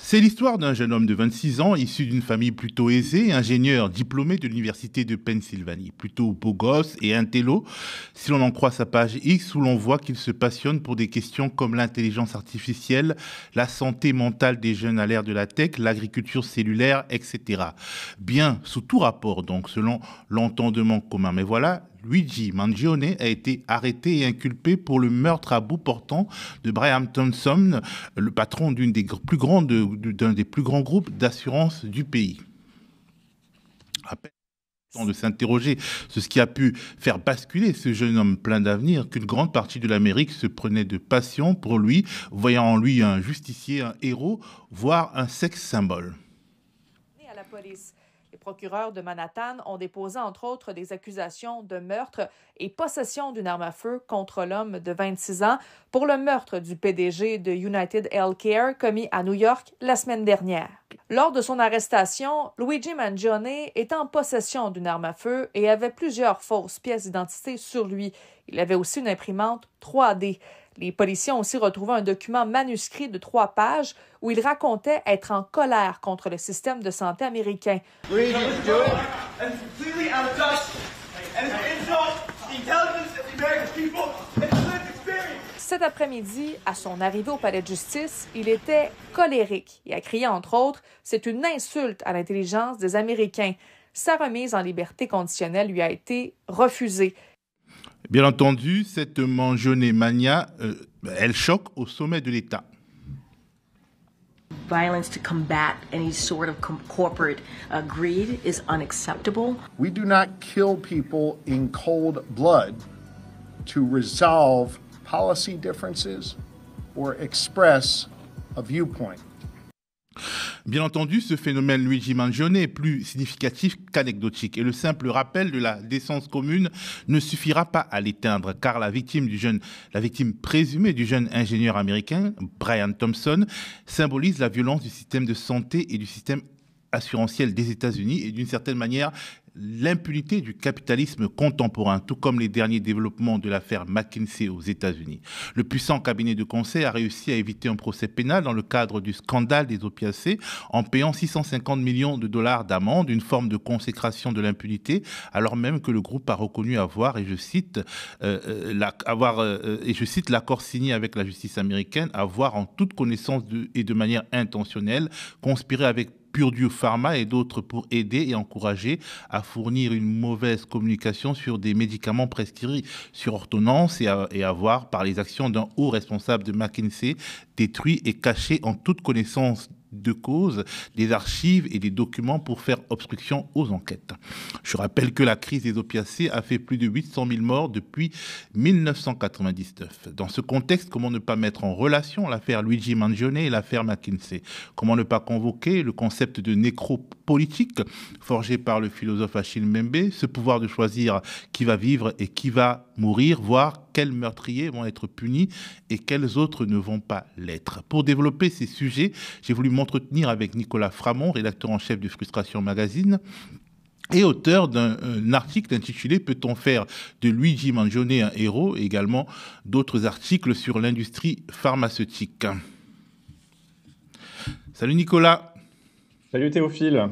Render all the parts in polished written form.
C'est l'histoire d'un jeune homme de 26 ans, issu d'une famille plutôt aisée, ingénieur diplômé de l'université de Pennsylvanie. Plutôt beau gosse et intello, si l'on en croit sa page X, où l'on voit qu'il se passionne pour des questions comme l'intelligence artificielle, la santé mentale des jeunes à l'ère de la tech, l'agriculture cellulaire, etc. Bien sous tout rapport, donc, selon l'entendement commun. Mais voilà, Luigi Mangione a été arrêté et inculpé pour le meurtre à bout portant de Brian Thompson, le patron d'un des plus grands groupes d'assurance du pays. De s'interroger sur ce qui a pu faire basculer ce jeune homme plein d'avenir, qu'une grande partie de l'Amérique se prenait de passion pour lui, voyant en lui un justicier, un héros, voire un sex symbole. À la police. Les procureurs de Manhattan ont déposé, entre autres, des accusations de meurtre et possession d'une arme à feu contre l'homme de 26 ans pour le meurtre du PDG de United Healthcare commis à New York la semaine dernière. Lors de son arrestation, Luigi Mangione était en possession d'une arme à feu et avait plusieurs fausses pièces d'identité sur lui. Il avait aussi une imprimante 3D. Les policiers ont aussi retrouvé un document manuscrit de 3 pages où il racontait être en colère contre le système de santé américain. Cet après-midi, à son arrivée au palais de justice, il était colérique et a crié, entre autres, « C'est une insulte à l'intelligence des Américains ». Sa remise en liberté conditionnelle lui a été refusée. Bien entendu, cette Mangione mania, elle choque au sommet de l'État. Violence to combat any sort of corporate greed is unacceptable. We do not kill people in cold blood to resolve policy differences or express a viewpoint. Bien entendu, ce phénomène Luigi Mangione est plus significatif qu'anecdotique et le simple rappel de la décence commune ne suffira pas à l'éteindre car la victime présumée du jeune ingénieur américain, Brian Thompson, symbolise la violence du système de santé et du système assurantiel des États-Unis et d'une certaine manière l'impunité du capitalisme contemporain, tout comme les derniers développements de l'affaire McKinsey aux États-Unis. Le puissant cabinet de conseil a réussi à éviter un procès pénal dans le cadre du scandale des opiacés en payant 650 millions de dollars d'amende, une forme de consécration de l'impunité, alors même que le groupe a reconnu avoir, et je cite, l'accord signé avec la justice américaine, avoir en toute connaissance et de manière intentionnelle conspiré avec Purdue Pharma et d'autres pour aider et encourager à fournir une mauvaise communication sur des médicaments prescrits sur ordonnance et avoir, par les actions d'un haut responsable de McKinsey, détruit et caché en toute connaissance de cause des archives et des documents pour faire obstruction aux enquêtes. Je rappelle que la crise des opiacés a fait plus de 800 000 morts depuis 1999. Dans ce contexte, comment ne pas mettre en relation l'affaire Luigi Mangione et l'affaire McKinsey? Comment ne pas convoquer le concept de nécropolitique forgé par le philosophe Achille Mbembe, ce pouvoir de choisir qui va vivre et qui va mourir, voire quels meurtriers vont être punis et quels autres ne vont pas l'être. Pour développer ces sujets, j'ai voulu m'entretenir avec Nicolas Framont, rédacteur en chef de Frustration Magazine, et auteur d'un article intitulé « Peut-on faire de Luigi Mangione un héros ?» et également d'autres articles sur l'industrie pharmaceutique. Salut Nicolas. Salut Théophile.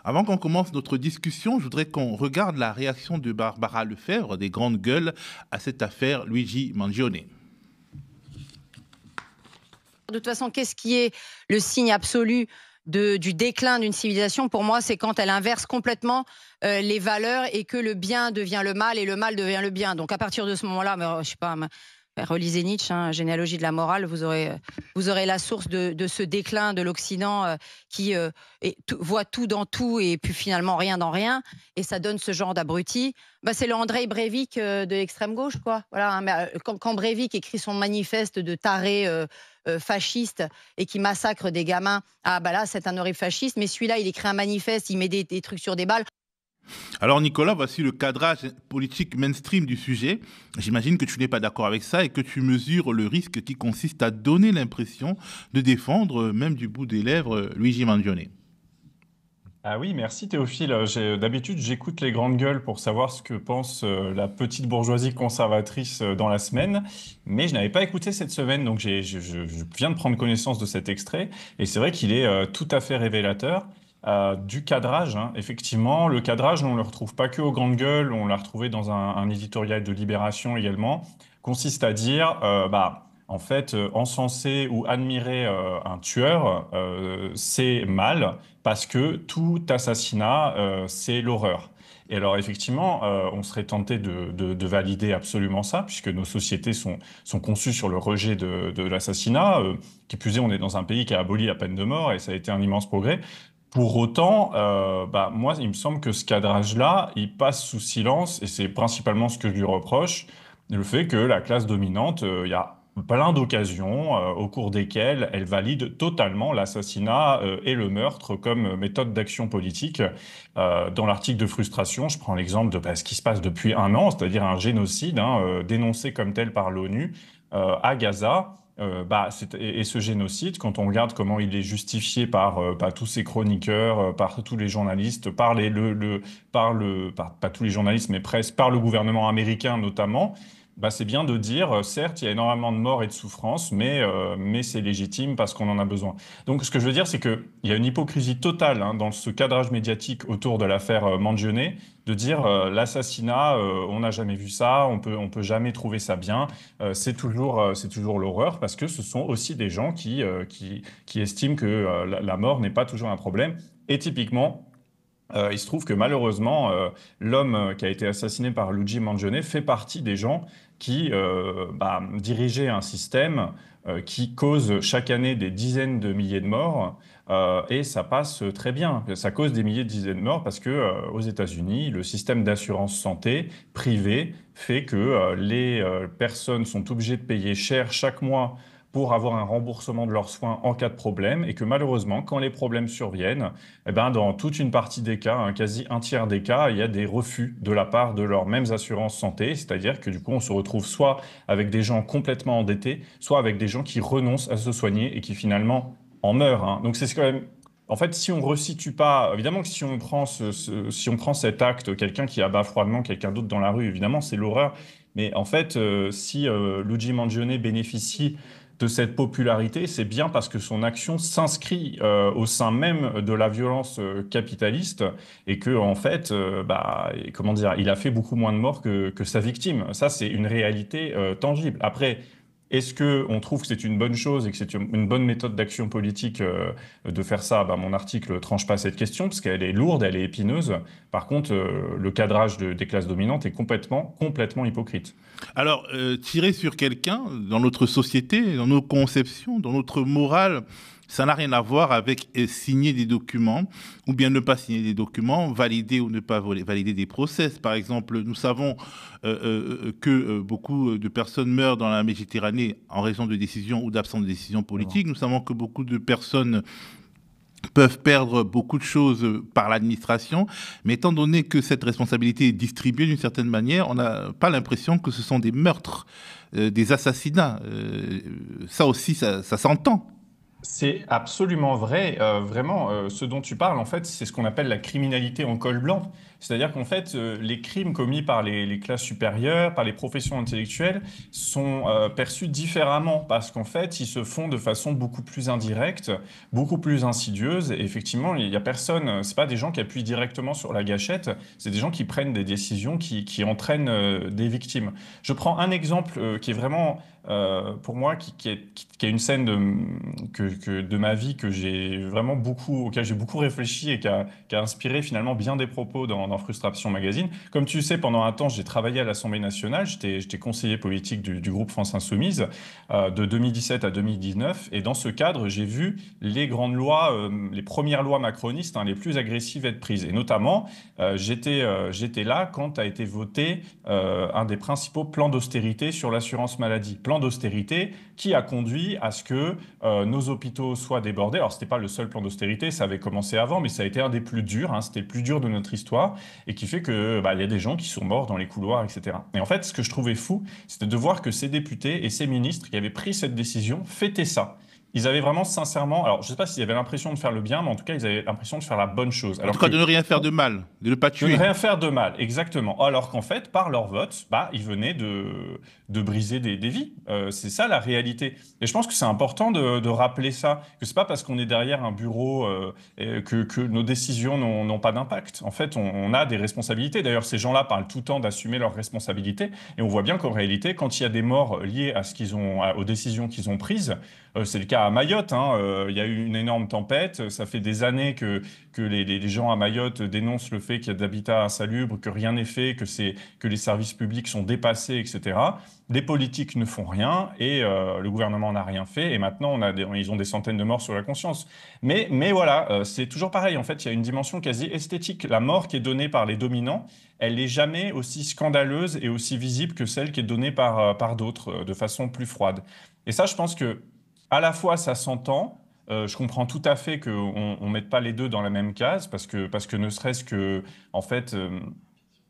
Avant qu'on commence notre discussion, je voudrais qu'on regarde la réaction de Barbara Lefebvre, des Grandes Gueules, à cette affaire Luigi Mangione. De toute façon, qu'est-ce qui est le signe absolu du déclin d'une civilisation? Pour moi, c'est quand elle inverse complètement les valeurs et que le bien devient le mal et le mal devient le bien. Donc à partir de ce moment-là, je sais pas, relisez Nietzsche, Généalogie de la morale, vous aurez la source de ce déclin de l'Occident qui voit tout dans tout et puis finalement rien dans rien, et ça donne ce genre d'abruti. C'est le Andreï Breivik de l'extrême gauche, quoi. Voilà, quand Breivik écrit son manifeste de taré fasciste et qui massacre des gamins, là c'est un horrible fasciste, mais celui-là il écrit un manifeste, il met des trucs sur des balles. Alors Nicolas, voici le cadrage politique mainstream du sujet. J'imagine que tu n'es pas d'accord avec ça et que tu mesures le risque qui consiste à donner l'impression de défendre, même du bout des lèvres, Luigi Mangione. Ah oui, merci Théophile. D'habitude, j'écoute les grandes gueules pour savoir ce que pense la petite bourgeoisie conservatrice dans la semaine, mais je n'avais pas écouté cette semaine, donc je viens de prendre connaissance de cet extrait, et c'est vrai qu'il est tout à fait révélateur du cadrage, hein. Effectivement, le cadrage, on ne le retrouve pas que aux grandes gueules, on l'a retrouvé dans un éditorial de Libération également, consiste à dire, en fait, encenser ou admirer un tueur, c'est mal parce que tout assassinat, c'est l'horreur. Et alors, effectivement, on serait tenté de valider absolument ça, puisque nos sociétés sont conçues sur le rejet de l'assassinat. Qui plus est, on est dans un pays qui a aboli la peine de mort, et ça a été un immense progrès. Pour autant, moi, il me semble que ce cadrage-là, il passe sous silence, et c'est principalement ce que je lui reproche, le fait que la classe dominante, il y a plein d'occasions au cours desquelles elle valide totalement l'assassinat et le meurtre comme méthode d'action politique. Dans l'article de Frustration, je prends l'exemple de ce qui se passe depuis un an, c'est-à-dire un génocide dénoncé comme tel par l'ONU à Gaza. Et ce génocide, quand on regarde comment il est justifié par tous ces chroniqueurs, par tous les journalistes, pas tous les journalistes, mais presque par le gouvernement américain notamment, c'est bien de dire, certes, il y a énormément de morts et de souffrances, mais c'est légitime parce qu'on en a besoin. Donc, ce que je veux dire, c'est qu'il y a une hypocrisie totale dans ce cadrage médiatique autour de l'affaire Mangione, de dire l'assassinat, on n'a jamais vu ça, on peut jamais trouver ça bien, c'est toujours l'horreur, parce que ce sont aussi des gens qui estiment que la mort n'est pas toujours un problème. Et typiquement, il se trouve que malheureusement, l'homme qui a été assassiné par Luigi Mangione fait partie des gens qui dirigeaient un système qui cause chaque année des dizaines de milliers de morts, et ça passe très bien. Ça cause des milliers de dizaines de morts parce que aux États-Unis, le système d'assurance santé privé fait que les personnes sont obligées de payer cher chaque mois pour avoir un remboursement de leurs soins en cas de problème, et que malheureusement, quand les problèmes surviennent, dans toute une partie des cas, quasi un tiers des cas, il y a des refus de la part de leurs mêmes assurances santé, c'est-à-dire que du coup, on se retrouve soit avec des gens complètement endettés, soit avec des gens qui renoncent à se soigner et qui finalement en meurent. Donc c'est quand même... En fait, si on resitue pas, évidemment que si on prend si on prend cet acte, quelqu'un qui abat froidement quelqu'un d'autre dans la rue, évidemment, c'est l'horreur. Mais en fait, si Luigi Mangione bénéficie de cette popularité, c'est bien parce que son action s'inscrit au sein même de la violence capitaliste, et que en fait, comment dire, il a fait beaucoup moins de morts que sa victime. Ça, c'est une réalité tangible. Après, est-ce que on trouve que c'est une bonne chose et que c'est une bonne méthode d'action politique de faire ça? Mon article tranche pas cette question parce qu'elle est lourde, elle est épineuse. Par contre, le cadrage des classes dominantes est complètement hypocrite. Alors, tirer sur quelqu'un, dans notre société, dans nos conceptions, dans notre morale, ça n'a rien à voir avec signer des documents ou bien ne pas signer des documents, valider ou ne pas valider des process. Par exemple, nous savons que beaucoup de personnes meurent dans la Méditerranée en raison de décisions ou d'absence de décisions politiques. Nous savons que beaucoup de personnes peuvent perdre beaucoup de choses par l'administration, mais étant donné que cette responsabilité est distribuée d'une certaine manière, on n'a pas l'impression que ce sont des meurtres, des assassinats. Ça aussi, ça s'entend. C'est absolument vrai. Vraiment, ce dont tu parles, en fait, c'est ce qu'on appelle la criminalité en col blanc. C'est-à-dire qu'en fait, les crimes commis par les classes supérieures, par les professions intellectuelles, sont perçus différemment parce qu'en fait, ils se font de façon beaucoup plus indirecte, beaucoup plus insidieuse. Et effectivement, il n'y a personne, c'est pas des gens qui appuient directement sur la gâchette, c'est des gens qui prennent des décisions qui entraînent des victimes. Je prends un exemple qui est vraiment... pour moi, qui est une scène de ma vie auquel j'ai beaucoup réfléchi et qui a inspiré finalement bien des propos dans Frustration Magazine. Comme tu le sais, pendant un temps, j'ai travaillé à l'Assemblée nationale, j'étais conseiller politique du groupe France Insoumise de 2017 à 2019, et dans ce cadre, j'ai vu les grandes lois, les premières lois macronistes les plus agressives être prises. Et notamment, j'étais là quand a été voté un des principaux plans d'austérité sur l'assurance maladie. Plan d'austérité qui a conduit à ce que nos hôpitaux soient débordés. Alors, ce n'était pas le seul plan d'austérité, ça avait commencé avant, mais ça a été un des plus durs, c'était le plus dur de notre histoire, et qui fait que il y a des gens qui sont morts dans les couloirs, etc. Et en fait, ce que je trouvais fou, c'était de voir que ces députés et ces ministres qui avaient pris cette décision fêtaient ça. ils avaient vraiment sincèrement, alors je ne sais pas s'ils avaient l'impression de faire le bien, mais en tout cas, ils avaient l'impression de faire la bonne chose. En tout cas, de ne rien faire de mal, de ne pas De tuer. ne rien faire de mal, exactement. Alors qu'en fait, par leur vote, ils venaient de briser des vies. C'est ça la réalité. Et je pense que c'est important de rappeler ça, que c'est pas parce qu'on est derrière un bureau que nos décisions n'ont pas d'impact. En fait, on a des responsabilités. D'ailleurs, ces gens-là parlent tout le temps d'assumer leurs responsabilités. Et on voit bien qu'en réalité, quand il y a des morts liées à aux décisions qu'ils ont prises, c'est le cas à Mayotte, hein. Il y a eu une énorme tempête. Ça fait des années que les gens à Mayotte dénoncent le fait qu'il y a de l'habitat insalubre, que rien n'est fait, que les services publics sont dépassés, etc. Les politiques ne font rien et le gouvernement n'a rien fait. Et maintenant, ils ont des centaines de morts sur la conscience. Mais voilà, c'est toujours pareil. En fait, il y a une dimension quasi esthétique. La mort qui est donnée par les dominants, elle n'est jamais aussi scandaleuse et aussi visible que celle qui est donnée par d'autres, de façon plus froide. Et ça, je pense que à la fois, ça s'entend. Je comprends tout à fait qu'on ne mette pas les deux dans la même case, parce que ne serait-ce que, en fait,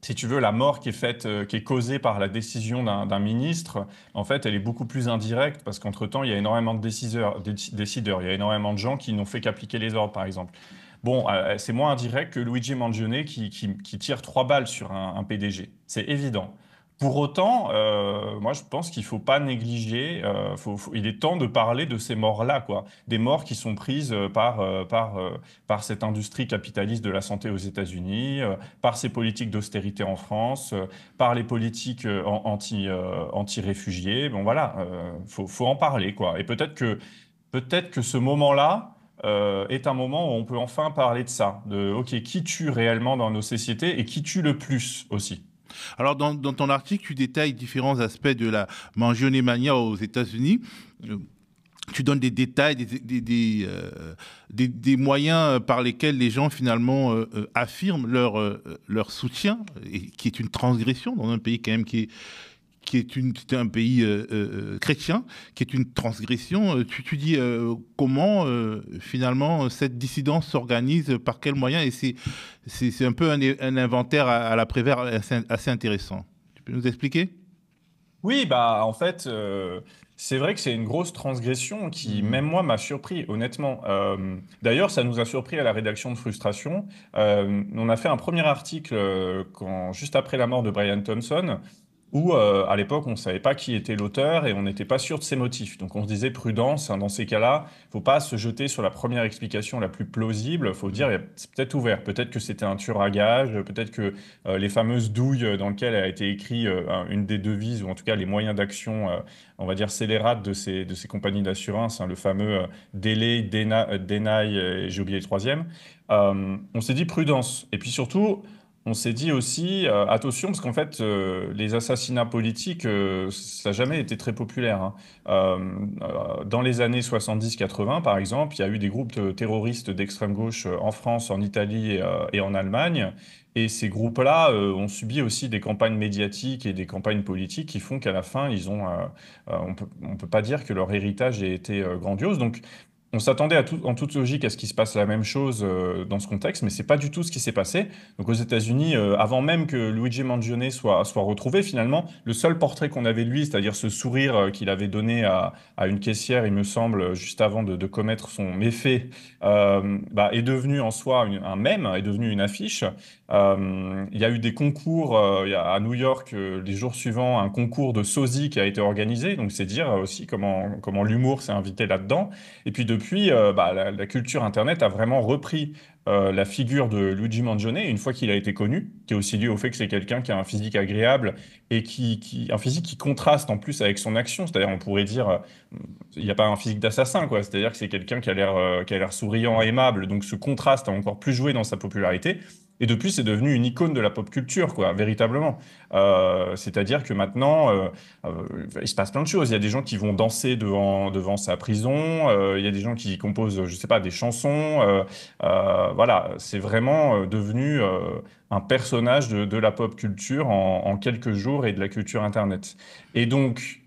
si tu veux, la mort qui est faite, qui est causée par la décision d'un ministre, en fait, elle est beaucoup plus indirecte, parce qu'entre-temps, il y a énormément de décideurs, il y a énormément de gens qui n'ont fait qu'appliquer les ordres, par exemple. Bon, c'est moins indirect que Luigi Mangione qui tire 3 balles sur un PDG. C'est évident. Pour autant, moi je pense qu'il ne faut pas négliger, il est temps de parler de ces morts-là, quoi. Des morts qui sont prises par cette industrie capitaliste de la santé aux États-Unis, par ces politiques d'austérité en France, par les politiques anti-réfugiés. Bon voilà, faut en parler, quoi. Et peut-être que ce moment-là est un moment où on peut enfin parler de ça, OK, qui tue réellement dans nos sociétés et qui tue le plus aussi. Alors, dans ton article, tu détailles différents aspects de la mangionémania aux États-Unis. Tu donnes des détails, des moyens par lesquels les gens finalement affirment leur soutien, et qui est une transgression dans un pays quand même c'est un pays chrétien, qui est une transgression. Tu dis comment finalement cette dissidence s'organise, par quels moyens, et c'est un peu un inventaire à la Prévert assez intéressant. Tu peux nous expliquer? Oui, en fait, c'est vrai que c'est une grosse transgression qui, même moi, m'a surpris, honnêtement. D'ailleurs, ça nous a surpris à la rédaction de Frustration. On a fait un premier article juste après la mort de Brian Thompson, où à l'époque, on ne savait pas qui était l'auteur et on n'était pas sûr de ses motifs. Donc on se disait prudence, hein, dans ces cas-là, il ne faut pas se jeter sur la première explication la plus plausible. Il faut dire, c'est peut-être ouvert, peut-être que c'était un tueur à gages, peut-être que les fameuses douilles dans lesquelles a été écrit une des devises, ou en tout cas les moyens d'action, on va dire scélérates de ces compagnies d'assurance, hein, le fameux Delay, Deny, et j'ai oublié le troisième. On s'est dit prudence. Et puis surtout, on s'est dit aussi, attention, parce qu'en fait, les assassinats politiques, ça n'a jamais été très populaire, hein. Dans les années 70-80, par exemple, il y a eu des groupes terroristes d'extrême gauche en France, en Italie et en Allemagne. Et ces groupes-là ont subi aussi des campagnes médiatiques et des campagnes politiques qui font qu'à la fin, on peut pas dire que leur héritage ait été grandiose. Donc, on s'attendait en toute logique à ce qu'il se passe la même chose dans ce contexte, mais c'est pas du tout ce qui s'est passé. Donc aux États-Unis, avant même que Luigi Mangione soit retrouvé, finalement, le seul portrait qu'on avait de lui, c'est-à-dire ce sourire qu'il avait donné à une caissière, il me semble, juste avant de commettre son méfait, est devenu en soi un mème, est devenu une affiche. Il y a eu des concours à New York les jours suivants, un concours de sosie qui a été organisé, donc c'est dire aussi comment l'humour s'est invité là-dedans. Et puis depuis, la culture Internet a vraiment repris la figure de Luigi Mangione, une fois qu'il a été connu, qui est aussi dû au fait que c'est quelqu'un qui a un physique agréable et un physique qui contraste en plus avec son action. C'est-à-dire, on pourrait dire, il n'y a pas un physique d'assassin, quoi. C'est-à-dire que c'est quelqu'un qui a l'air souriant, aimable, donc ce contraste a encore plus joué dans sa popularité. Et depuis, c'est devenu une icône de la pop culture, quoi, véritablement. C'est-à-dire que maintenant, il se passe plein de choses. Il y a des gens qui vont danser devant sa prison. Il y a des gens qui composent, je sais pas, des chansons. Voilà, c'est vraiment devenu un personnage de la pop culture en quelques jours et de la culture Internet. Et donc,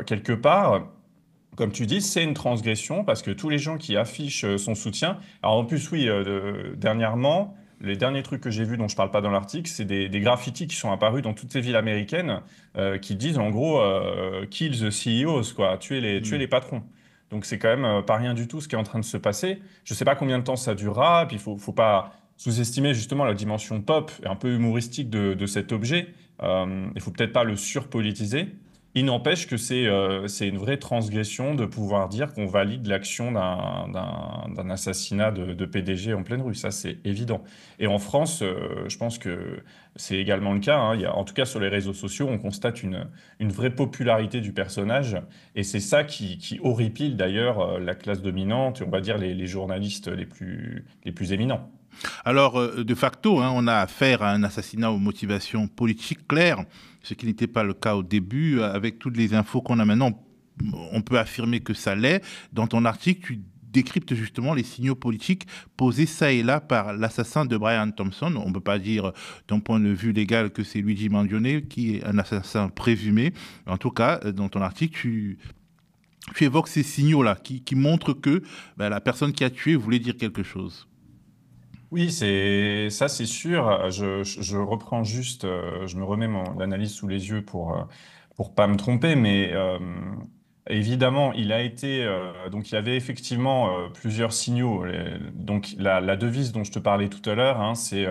quelque part, comme tu dis, c'est une transgression parce que tous les gens qui affichent son soutien. Alors en plus, oui, dernièrement. Les derniers trucs que j'ai vus, dont je ne parle pas dans l'article, c'est des graffitis qui sont apparus dans toutes ces villes américaines qui disent en gros « kill the CEOs », quoi, tuer les patrons. Donc c'est quand même pas rien du tout ce qui est en train de se passer. Je ne sais pas combien de temps ça durera, puis faut pas sous-estimer justement la dimension pop et un peu humoristique de cet objet. Il faut peut-être pas le surpolitiser. Il n'empêche que c'est une vraie transgression de pouvoir dire qu'on valide l'action d'un assassinat de PDG en pleine rue. Ça, c'est évident. Et en France, je pense que c'est également le cas, hein. En tout cas, sur les réseaux sociaux, on constate une vraie popularité du personnage. Et c'est ça qui horripile d'ailleurs la classe dominante, et on va dire les journalistes les plus éminents. Alors, de facto, hein, on a affaire à un assassinat aux motivations politiques claires, ce qui n'était pas le cas au début. Avec toutes les infos qu'on a maintenant, on peut affirmer que ça l'est. Dans ton article, tu décryptes justement les signaux politiques posés ça et là par l'assassin de Brian Thompson. On ne peut pas dire d'un point de vue légal que c'est Luigi Mangione qui est un assassin présumé. En tout cas, dans ton article, tu évoques ces signaux-là qui montrent que la personne qui a tué voulait dire quelque chose. Oui, c'est sûr. Je reprends juste, je me remets l'analyse sous les yeux pour pas me tromper, mais évidemment, donc il y avait effectivement plusieurs signaux. Donc la devise dont je te parlais tout à l'heure, hein, c'est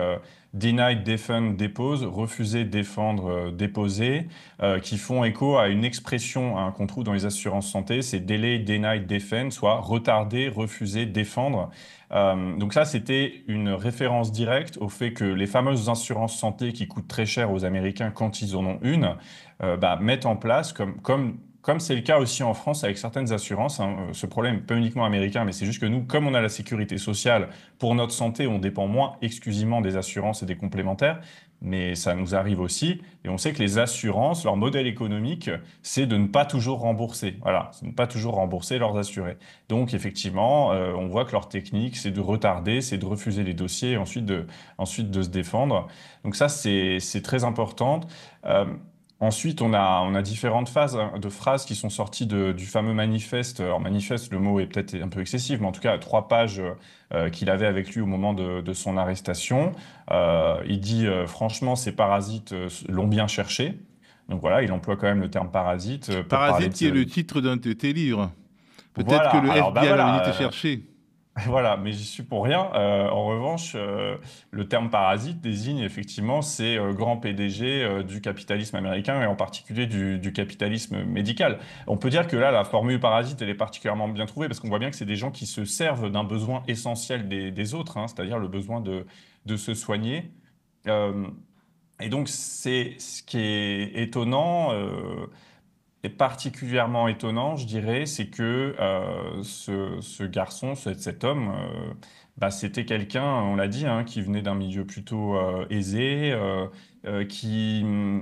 Deny, Defend, Depose, refuser, défendre, déposer, qui font écho à une expression hein, qu'on trouve dans les assurances santé, c'est Delay, Deny, Defend, soit retarder, refuser, défendre. Donc ça, c'était une référence directe au fait que les fameuses assurances santé qui coûtent très cher aux Américains quand ils en ont une, mettent en place, comme c'est le cas aussi en France avec certaines assurances, hein, ce problème n'est pas uniquement américain, mais c'est juste que nous, comme on a la sécurité sociale, pour notre santé, on dépend moins exclusivement des assurances et des complémentaires, mais ça nous arrive aussi. Et on sait que les assurances, leur modèle économique, c'est de ne pas toujours rembourser. Voilà, c'est de ne pas toujours rembourser leurs assurés. Donc effectivement, on voit que leur technique, c'est de retarder, c'est de refuser les dossiers et ensuite de se défendre. Donc ça, c'est très important. Ensuite, on a différentes phases de phrases qui sont sorties du fameux manifeste. Alors, manifeste, le mot est peut-être un peu excessif, mais en tout cas, 3 pages qu'il avait avec lui au moment de son arrestation. Il dit, franchement, ces parasites l'ont bien cherché. Donc voilà, il emploie quand même le terme parasite pour parler Parasite de qui est le titre d'un de tes livres. Peut-être Voilà, que le alors FBI voilà, va venir te chercher. voilà, mais j'y suis pour rien. En revanche, le terme parasite désigne effectivement ces grands PDG du capitalisme américain et en particulier du capitalisme médical. On peut dire que là, la formule parasite, elle est particulièrement bien trouvée parce qu'on voit bien que c'est des gens qui se servent d'un besoin essentiel des autres, hein, c'est-à-dire le besoin de se soigner. Euh, et donc, c'est ce qui est étonnant. Et particulièrement étonnant, je dirais, c'est que ce garçon, cet homme, c'était quelqu'un, on l'a dit, hein, qui venait d'un milieu plutôt aisé,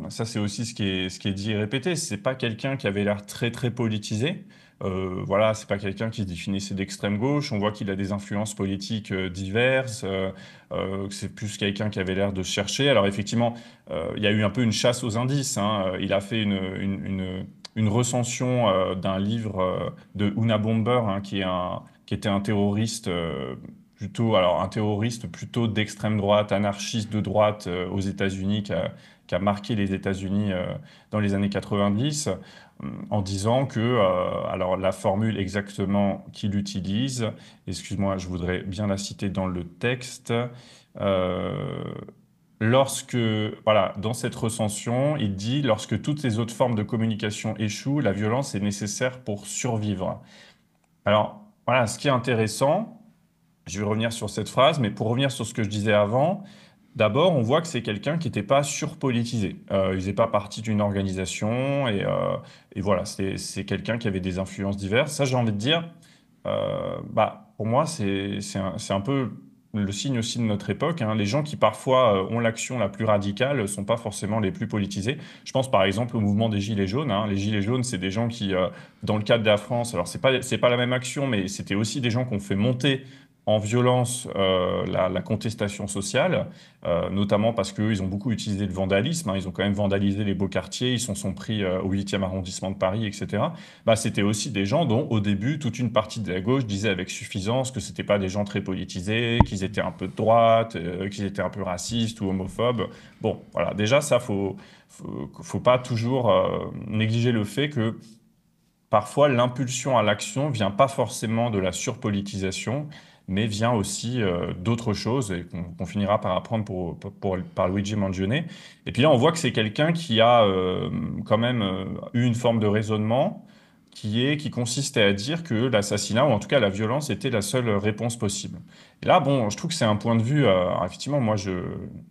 ça c'est aussi ce qui est dit et répété, c'est pas quelqu'un qui avait l'air très très politisé. Voilà, c'est pas quelqu'un qui se définissait d'extrême gauche. On voit qu'il a des influences politiques diverses. C'est plus quelqu'un qui avait l'air de se chercher. Alors effectivement, il y a eu un peu une chasse aux indices, hein. Il a fait une recension d'un livre de Una Bomber, hein, qui était un terroriste un terroriste plutôt d'extrême droite, anarchiste de droite aux États-Unis, qui a marqué les États-Unis dans les années 90, en disant que, alors la formule exactement qu'il utilise, excuse-moi, je voudrais bien la citer dans le texte. euh, dans cette recension, il dit, lorsque toutes les autres formes de communication échouent, la violence est nécessaire pour survivre. Alors, voilà, ce qui est intéressant, je vais revenir sur cette phrase, mais pour revenir sur ce que je disais avant, d'abord, on voit que c'est quelqu'un qui n'était pas surpolitisé. Il faisait pas partie d'une organisation et voilà, c'est quelqu'un qui avait des influences diverses. Ça, j'ai envie de dire, pour moi, c'est un peu le signe aussi de notre époque, hein. Les gens qui parfois ont l'action la plus radicale ne sont pas forcément les plus politisés. Je pense par exemple au mouvement des Gilets jaunes, hein. Les Gilets jaunes, c'est des gens qui, dans le cadre de la France, alors c'est pas la même action, mais c'était aussi des gens qui ont fait monter en violence la contestation sociale, notamment parce qu'ils ont beaucoup utilisé le vandalisme, hein. Ils ont quand même vandalisé les beaux quartiers, ils sont pris au 8e arrondissement de Paris, etc. C'était aussi des gens dont, au début, toute une partie de la gauche disait avec suffisance que c'était pas des gens très politisés, qu'ils étaient un peu de droite, qu'ils étaient un peu racistes ou homophobes. Bon, voilà, déjà, ça, faut pas toujours négliger le fait que parfois l'impulsion à l'action vient pas forcément de la surpolitisation, mais vient aussi d'autres choses et qu'on finira par apprendre par Luigi Mangione. Et puis là, on voit que c'est quelqu'un qui a quand même eu une forme de raisonnement qui consistait à dire que l'assassinat, ou en tout cas la violence, était la seule réponse possible. Et là, bon, je trouve que c'est un point de vue, effectivement, moi, je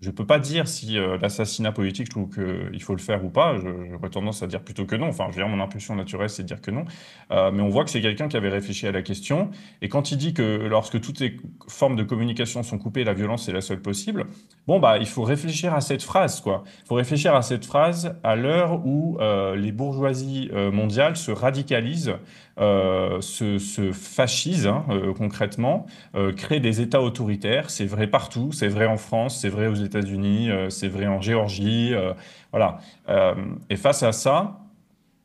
ne peux pas dire si l'assassinat politique, je trouve qu'il faut le faire ou pas. J'aurais tendance à dire plutôt que non. Enfin, je veux dire, mon impulsion naturelle, c'est de dire que non. Mais on voit que c'est quelqu'un qui avait réfléchi à la question. Et quand il dit que lorsque toutes les formes de communication sont coupées, la violence est la seule possible, bon, bah, il faut réfléchir à cette phrase, quoi. Il faut réfléchir à cette phrase à l'heure où les bourgeoisies mondiales se radicalisent, se fascisent, hein, concrètement, créent des États autoritaires. C'est vrai partout, c'est vrai en France, c'est vrai aux États-Unis, c'est vrai en Géorgie, voilà. Et face à ça,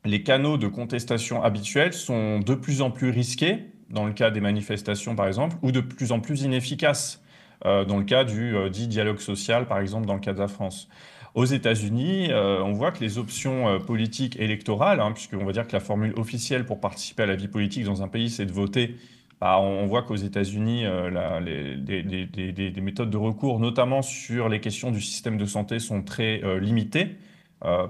les canaux de contestation habituels sont de plus en plus risqués, dans le cas des manifestations par exemple, ou de plus en plus inefficaces, dans le cas du dit dialogue social, par exemple, dans le cas de la France. Aux États-Unis, on voit que les options politiques électorales, hein, puisqu'on va dire que la formule officielle pour participer à la vie politique dans un pays, c'est de voter. Bah, on voit qu'aux États-Unis, les méthodes de recours, notamment sur les questions du système de santé, sont très limitées.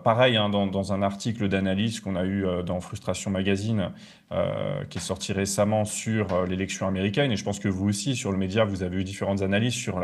Pareil, hein, dans un article d'analyse qu'on a eu dans Frustration Magazine, qui est sorti récemment sur l'élection américaine, et je pense que vous aussi, sur le média, vous avez eu différentes analyses sur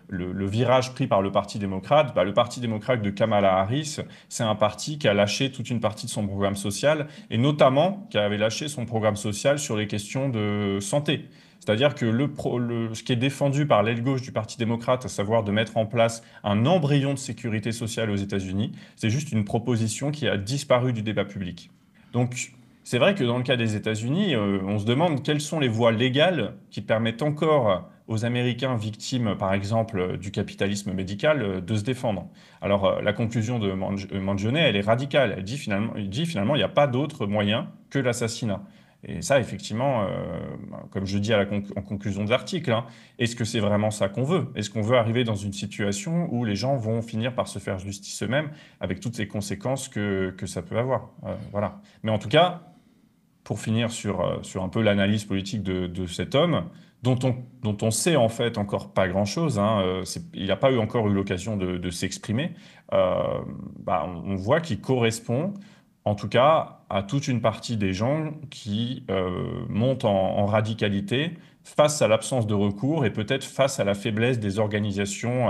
le virage pris par le Parti démocrate. Bah, le Parti démocrate de Kamala Harris, c'est un parti qui a lâché toute une partie de son programme social, et notamment qui avait lâché son programme social sur les questions de santé. C'est-à-dire que ce qui est défendu par l'aile gauche du Parti démocrate, à savoir de mettre en place un embryon de sécurité sociale aux États-Unis, c'est juste une proposition qui a disparu du débat public. Donc, c'est vrai que dans le cas des États-Unis, on se demande quelles sont les voies légales qui permettent encore aux Américains victimes, par exemple, du capitalisme médical, de se défendre. Alors, la conclusion de Mangione, elle est radicale. Elle dit finalement, il n'y a pas d'autre moyen que l'assassinat. Et ça, effectivement, comme je dis en conclusion de l'article, hein, est-ce que c'est vraiment ça qu'on veut? Est-ce qu'on veut arriver dans une situation où les gens vont finir par se faire justice eux-mêmes avec toutes les conséquences que ça peut avoir? Voilà. Mais en tout cas, pour finir sur un peu l'analyse politique de cet homme, dont on sait en fait encore pas grand-chose, hein, il n'a pas encore eu l'occasion de s'exprimer, bah, on voit qu'il correspond en tout cas à toute une partie des gens qui montent en radicalité face à l'absence de recours et peut-être face à la faiblesse des organisations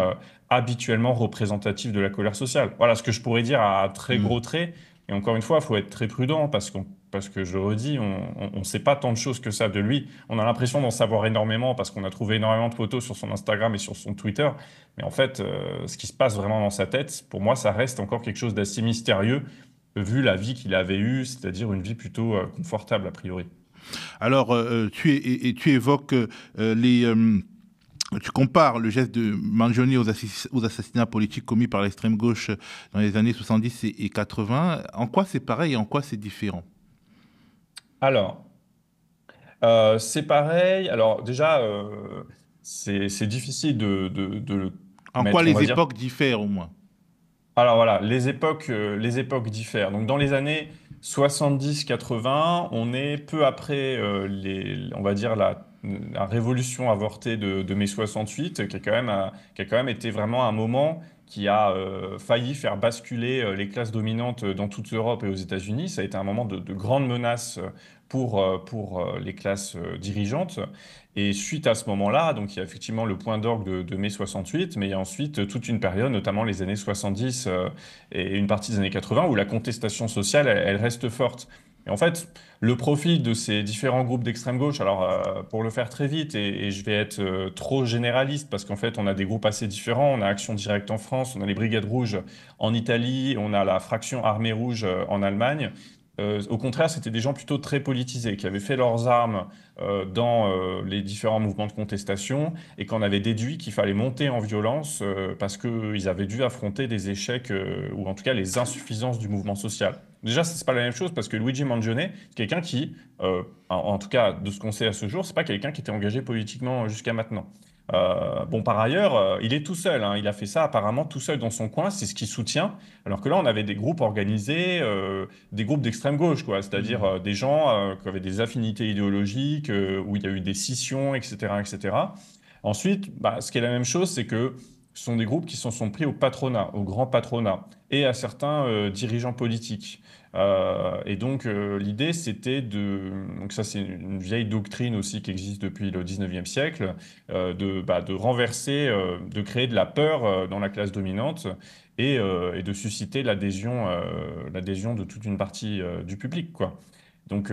habituellement représentatives de la colère sociale. Voilà ce que je pourrais dire à très gros traits. Et encore une fois, il faut être très prudent parce que je le redis, on ne sait pas tant de choses que ça de lui. On a l'impression d'en savoir énormément parce qu'on a trouvé énormément de photos sur son Instagram et sur son Twitter. Mais en fait, ce qui se passe vraiment dans sa tête, pour moi, ça reste encore quelque chose d'assez mystérieux vu la vie qu'il avait eue, c'est-à-dire une vie plutôt confortable a priori. Alors, tu évoques tu compares le geste de Mangione aux assassinats politiques commis par l'extrême gauche dans les années 70 et 80. En quoi c'est pareil et en quoi c'est différent? Alors, c'est pareil. Alors déjà, c'est difficile de le En mettre, quoi on les va dire. époques diffèrent au moins? Alors voilà, les époques diffèrent. Donc dans les années 70-80, on est peu après on va dire la révolution avortée de mai 68, qui a quand même été vraiment un moment qui a failli faire basculer les classes dominantes dans toute l'Europe et aux États-Unis. Ça a été un moment de grande menace pour les classes dirigeantes. Et suite à ce moment-là, donc il y a effectivement le point d'orgue de mai 68, mais il y a ensuite toute une période, notamment les années 70 et une partie des années 80, où la contestation sociale, elle reste forte. Et en fait, le profil de ces différents groupes d'extrême gauche, alors pour le faire très vite, et je vais être trop généraliste, parce qu'en fait, on a des groupes assez différents. On a Action Directe en France, on a les Brigades Rouges en Italie, on a la fraction Armée Rouge en Allemagne. Au contraire, c'était des gens plutôt très politisés, qui avaient fait leurs armes dans les différents mouvements de contestation et qu'on avait déduit qu'il fallait monter en violence parce qu'ils avaient dû affronter des échecs ou en tout cas les insuffisances du mouvement social. Déjà, c'est pas la même chose parce que Luigi Mangione, c'est quelqu'un qui, en tout cas de ce qu'on sait à ce jour, c'est pas quelqu'un qui était engagé politiquement jusqu'à maintenant. Bon, par ailleurs, il est tout seul, hein. Il a fait ça apparemment tout seul dans son coin, c'est ce qu'il soutient. Alors que là, on avait des groupes organisés, des groupes d'extrême gauche, quoi. C'est-à-dire des gens qui avaient des affinités idéologiques, où il y a eu des scissions, etc., etc. Ensuite, bah, ce qui est la même chose, c'est que ce sont des groupes qui s'en sont pris au patronat, au grand patronat, et à certains dirigeants politiques. Et donc, l'idée, c'était de... Donc ça, c'est une vieille doctrine aussi qui existe depuis le 19e siècle, de renverser, de créer de la peur dans la classe dominante et de susciter l'adhésion de toute une partie du public, quoi. Donc,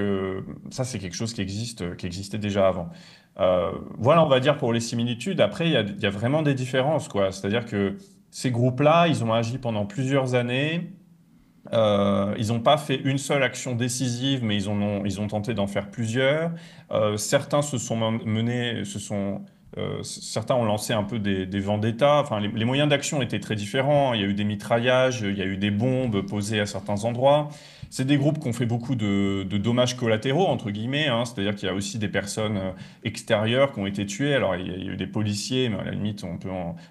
ça, c'est quelque chose qui existait déjà avant. Voilà, on va dire pour les similitudes. Après, il y a vraiment des différences, quoi. C'est-à-dire que ces groupes-là, ils ont agi pendant plusieurs années. Ils n'ont pas fait une seule action décisive, mais ils ont tenté d'en faire plusieurs. Certains se sont menés, certains ont lancé un peu des vendettas. Enfin, les moyens d'action étaient très différents. Il y a eu des mitraillages, il y a eu des bombes posées à certains endroits. C'est des groupes qui ont fait beaucoup de dommages collatéraux, entre guillemets, hein. C'est-à-dire qu'il y a aussi des personnes extérieures qui ont été tuées. Alors, il y a eu des policiers, mais à la limite,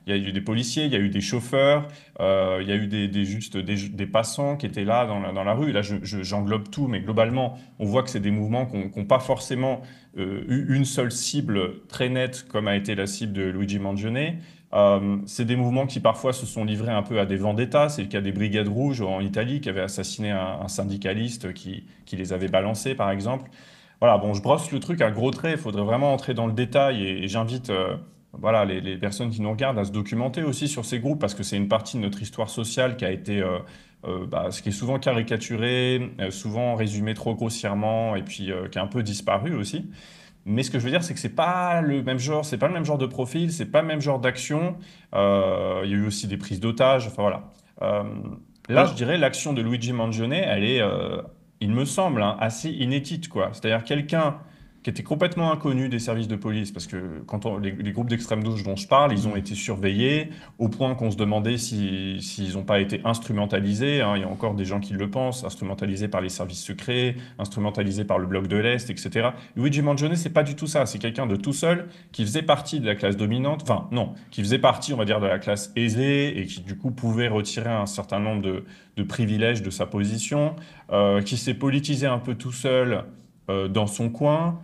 il y a eu des policiers, il y a eu des chauffeurs. Il y a eu juste des passants qui étaient là dans la rue. Là, j'englobe tout, mais globalement, on voit que c'est des mouvements qui n'ont pas forcément eu une seule cible très nette, comme a été la cible de Luigi Mangione. C'est des mouvements qui parfois se sont livrés un peu à des vendettas. C'est le cas des Brigades Rouges en Italie, qui avaient assassiné un syndicaliste qui les avait balancés, par exemple. Voilà, bon, je brosse le truc à gros traits. Il faudrait vraiment entrer dans le détail et j'invite voilà, les personnes qui nous regardent à se documenter aussi sur ces groupes parce que c'est une partie de notre histoire sociale qui a été, ce qui est souvent caricaturé, souvent résumé trop grossièrement et puis qui a un peu disparu aussi. Mais ce que je veux dire, c'est que c'est pas le même genre, c'est pas le même genre de profil, c'est pas le même genre d'action. Il y a eu aussi des prises d'otages. Enfin voilà. Euh, Là, je Alors, dirais l'action de Luigi Mangione, elle est, il me semble, hein, assez inédite, quoi. C'est-à-dire quelqu'un qui était complètement inconnu des services de police, parce que les groupes d'extrême gauche dont je parle, ils ont hmm. été surveillés au point qu'on se demandait s'ils n'ont pas été instrumentalisés, hein. Il y a encore des gens qui le pensent, instrumentalisés par les services secrets, instrumentalisés par le bloc de l'Est, etc. Luigi Mangione, c'est pas du tout ça. C'est quelqu'un de tout seul qui faisait partie de la classe dominante, enfin non, qui faisait partie, on va dire, de la classe aisée et qui du coup pouvait retirer un certain nombre de privilèges de sa position, qui s'est politisé un peu tout seul dans son coin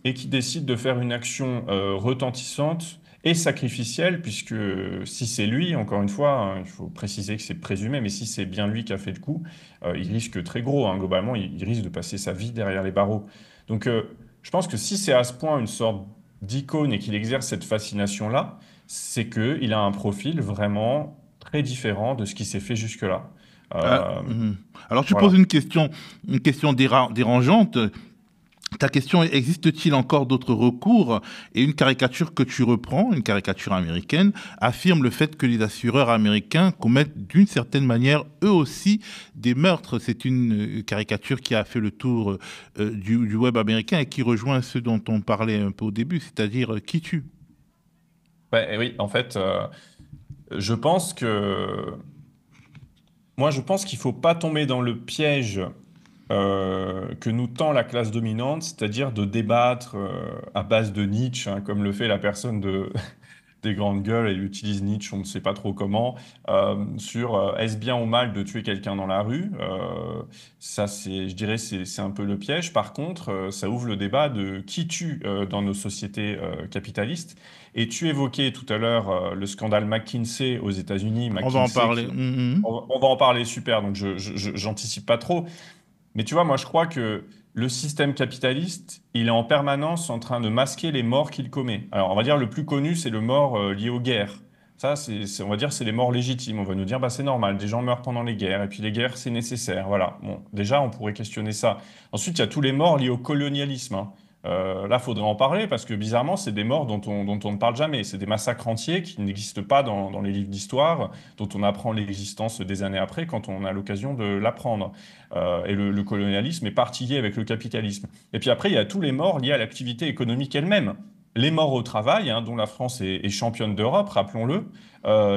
et qui décide de faire une action retentissante et sacrificielle, puisque si c'est lui, encore une fois, hein, il faut préciser que c'est présumé, mais si c'est bien lui qui a fait le coup, il risque très gros, hein. Globalement, il risque de passer sa vie derrière les barreaux. Donc, je pense que si c'est à ce point une sorte d'icône et qu'il exerce cette fascination-là, c'est qu'il a un profil vraiment très différent de ce qui s'est fait jusque-là. Euh, mhm. Alors, tu poses voilà. une question dérangeante. Ta question est, existe-t-il encore d'autres recours? Et une caricature que tu reprends, une caricature américaine, affirme le fait que les assureurs américains commettent d'une certaine manière eux aussi des meurtres. C'est une caricature qui a fait le tour du web américain et qui rejoint ce dont on parlait un peu au début, c'est-à-dire qui tue. Ouais, et oui, en fait, je pense que moi, je pense qu'il faut pas tomber dans le piège que nous tend la classe dominante, c'est-à-dire de débattre à base de Nietzsche, hein, comme le fait la personne des grandes gueules, elle utilise Nietzsche, on ne sait pas trop comment, sur est-ce bien ou mal de tuer quelqu'un dans la rue. Ça, je dirais, c'est un peu le piège. Par contre, ça ouvre le débat de qui tue dans nos sociétés capitalistes. Et tu évoquais tout à l'heure le scandale McKinsey aux États-Unis, On va en McKinsey parler. qui... Mhm. On va en parler, super, donc j'anticipe pas trop. Mais tu vois, moi, je crois que le système capitaliste, il est en permanence en train de masquer les morts qu'il commet. Alors, on va dire le plus connu, c'est le mort lié aux guerres. Ça, on va dire, c'est les morts légitimes. On va nous dire, bah, c'est normal, des gens meurent pendant les guerres, et puis les guerres, c'est nécessaire. Voilà. Bon, déjà, on pourrait questionner ça. Ensuite, il y a tous les morts liés au colonialisme, hein. Là, il faudrait en parler parce que bizarrement, c'est des morts dont on ne parle jamais. C'est des massacres entiers qui n'existent pas dans les livres d'histoire, dont on apprend l'existence des années après quand on a l'occasion de l'apprendre. Et le colonialisme est parti lié avec le capitalisme. Et puis après, il y a tous les morts liés à l'activité économique elle-même. Les morts au travail, hein, dont la France est championne d'Europe, rappelons-le.